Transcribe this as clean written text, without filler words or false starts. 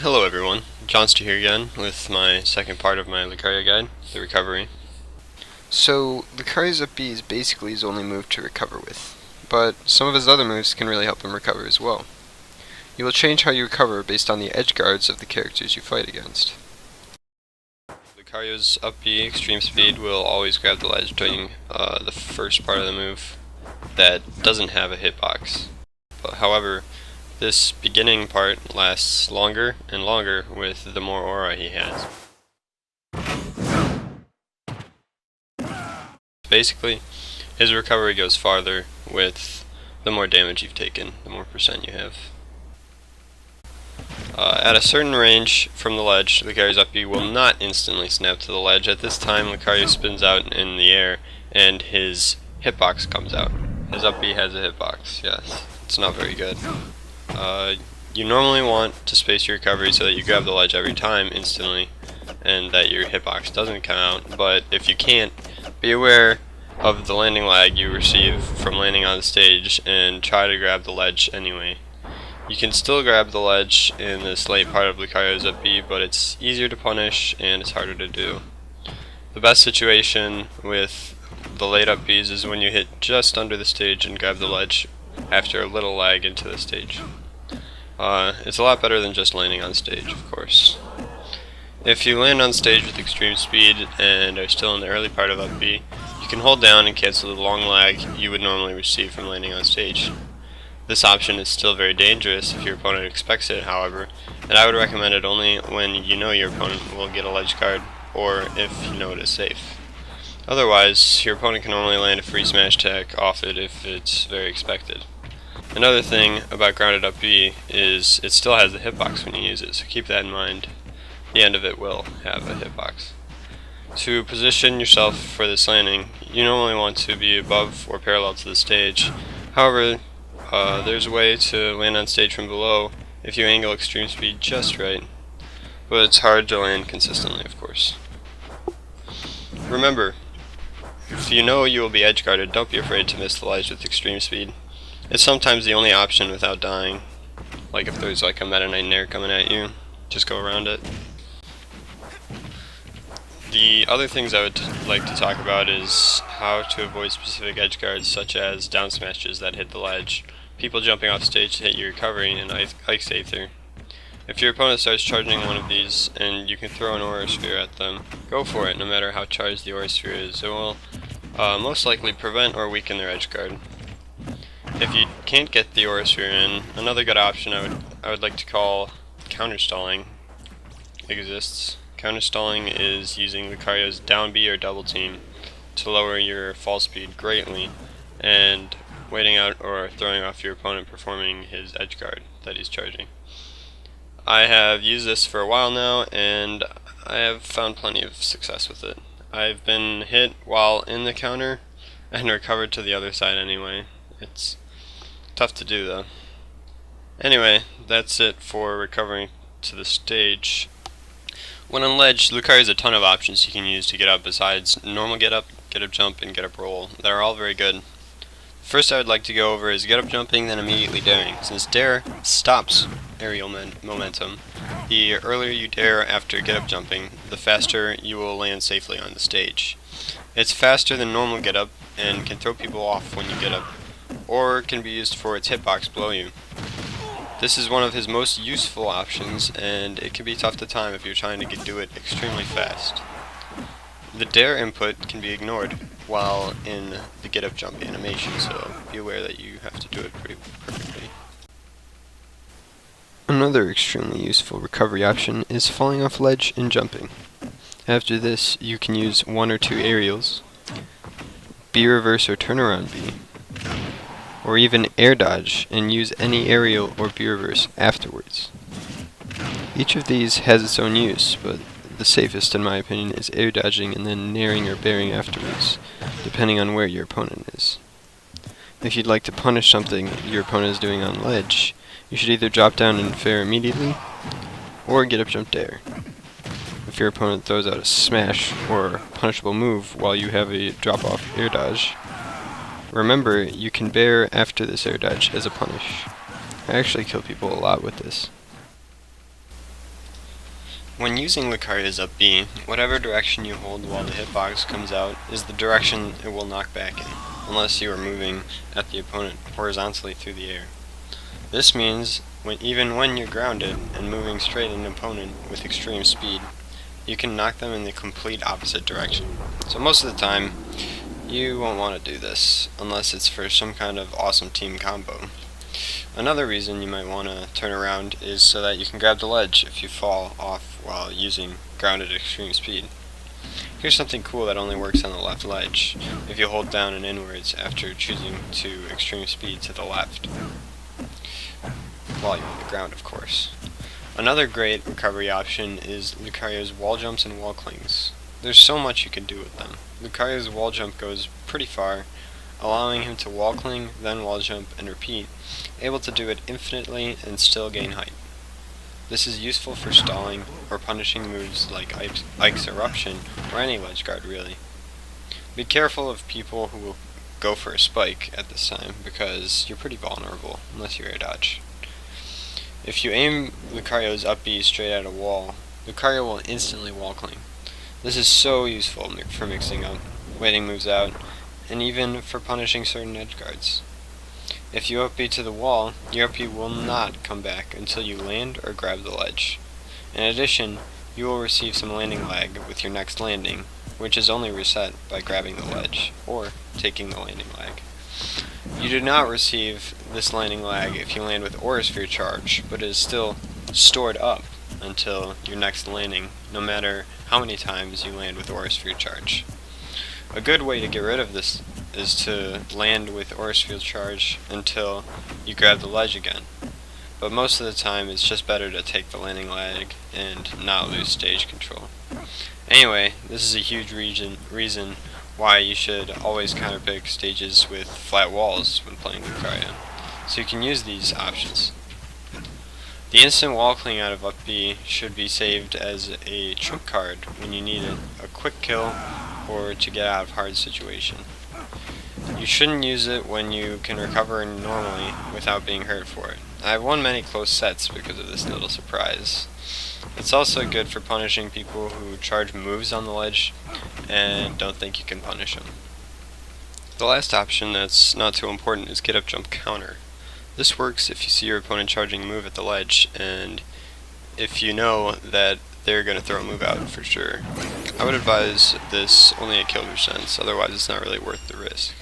Hello everyone, JohnnstR here again with my second part of my Lucario guide, the recovery. So, Lucario's up B is basically his only move to recover with, but some of his other moves can really help him recover as well. You will change how you recover based on the edge guards of the characters you fight against. Lucario's up B extreme speed will always grab the ledge during the first part of the move that doesn't have a hitbox. However, this beginning part lasts longer and longer with the more aura he has. Basically, his recovery goes farther with the more damage you've taken, the more percent you have. At a certain range from the ledge, Lucario's up B will not instantly snap to the ledge. At this time, Lucario spins out in the air and his hitbox comes out. His up B has a hitbox, yes. It's not very good. You normally want to space your recovery so that you grab the ledge every time instantly and that your hitbox doesn't come out, but if you can't, be aware of the landing lag you receive from landing on the stage and try to grab the ledge anyway. You can still grab the ledge in this late part of Lucario's up B, but it's easier to punish and it's harder to do. The best situation with the late up Bs is when you hit just under the stage and grab the ledge after a little lag into the stage. It's a lot better than just landing on stage, of course. If you land on stage with extreme speed and are still in the early part of up B, you can hold down and cancel the long lag you would normally receive from landing on stage. This option is still very dangerous if your opponent expects it, however, and I would recommend it only when you know your opponent will get a ledge guard or if you know it is safe. Otherwise, your opponent can only land a free smash attack off it if it's very expected. Another thing about grounded up B is it still has the hitbox when you use it, so keep that in mind. The end of it will have a hitbox. To position yourself for this landing, you normally want to be above or parallel to the stage. However, there's a way to land on stage from below if you angle extreme speed just right, but it's hard to land consistently, of course. Remember, if you know you will be edge guarded, don't be afraid to miss the ledge with extreme speed. It's sometimes the only option without dying. Like if there's like a Meta Knight Nair coming at you, just go around it. The other things I would like to talk about is how to avoid specific edge guards such as down smashes that hit the ledge, people jumping off stage to hit your recovery, and Ice Aether. If your opponent starts charging one of these and you can throw an Aura Sphere at them, go for it no matter how charged the Aura Sphere is. It will most likely prevent or weaken their edge guard. If you can't get the Aura Sphere in, another good option I would like to call counterstalling exists. Counterstalling is using Lucario's down B or double team to lower your fall speed greatly and waiting out or throwing off your opponent performing his edge guard that he's charging. I have used this for a while now and I have found plenty of success with it. I've been hit while in the counter and recovered to the other side anyway. It's tough to do though. Anyway, that's it for recovering to the stage. When on ledge, Lucario has a ton of options you can use to get up besides normal get up jump, and get up roll. That are all very good. First I would like to go over is get up jumping, then immediately daring. Since dare stops aerial momentum, the earlier you dare after get up jumping, the faster you will land safely on the stage. It's faster than normal get up and can throw people off when you get up, or can be used for its hitbox below you. This is one of his most useful options, and it can be tough to time if you're trying to do it extremely fast. The dare input can be ignored while in the get up jump animation, so be aware that you have to do it pretty perfectly. Another extremely useful recovery option is falling off ledge and jumping. After this, you can use one or two aerials, B reverse or turnaround B, or even air dodge and use any aerial or B reverse afterwards. Each of these has its own use, but the safest in my opinion is air dodging and then nairing or bearing afterwards, depending on where your opponent is. If you'd like to punish something your opponent is doing on ledge, you should either drop down and fair immediately, or get up jump dare. If your opponent throws out a smash or punishable move while you have a drop off air dodge, remember, you can bear after this air dodge as a punish. I actually kill people a lot with this. When using Lucario's up B, whatever direction you hold while the hitbox comes out is the direction it will knock back in, unless you are moving at the opponent horizontally through the air. This means even when you're grounded and moving straight at an opponent with extreme speed, you can knock them in the complete opposite direction. So most of the time, you won't want to do this, unless it's for some kind of awesome team combo. Another reason you might want to turn around is so that you can grab the ledge if you fall off while using grounded extreme speed. Here's something cool that only works on the left ledge, if you hold down and inwards after choosing to extreme speed to the left. While you're on the ground, of course. Another great recovery option is Lucario's wall jumps and wall clings. There's so much you can do with them. Lucario's wall jump goes pretty far, allowing him to wall cling, then wall jump, and repeat, able to do it infinitely and still gain height. This is useful for stalling or punishing moves like Ike's Eruption, or any ledge guard really. Be careful of people who will go for a spike at this time, because you're pretty vulnerable, unless you air dodge. If you aim Lucario's up B straight at a wall, Lucario will instantly wall cling. This is so useful for mixing up, waiting moves out, and even for punishing certain edge guards. If you up B to the wall, your up B will not come back until you land or grab the ledge. In addition, you will receive some landing lag with your next landing, which is only reset by grabbing the ledge, or taking the landing lag. You do not receive this landing lag if you land with Aura Sphere charge, but it is still stored up until your next landing, no matter how many times you land with Aura Sphere charge. A good way to get rid of this is to land with Aura Sphere charge until you grab the ledge again. But most of the time it's just better to take the landing lag and not lose stage control. Anyway, this is a huge reason why you should always counterpick stages with flat walls when playing Lucario, so you can use these options. The instant wall cling out of up B should be saved as a trump card when you need a quick kill or to get out of hard situation. You shouldn't use it when you can recover normally without being hurt for it. I've won many close sets because of this little surprise. It's also good for punishing people who charge moves on the ledge and don't think you can punish them. The last option that's not too important is get up jump counter. This works if you see your opponent charging a move at the ledge and if you know that they're going to throw a move out for sure. I would advise this only at kill percents, otherwise it's not really worth the risk.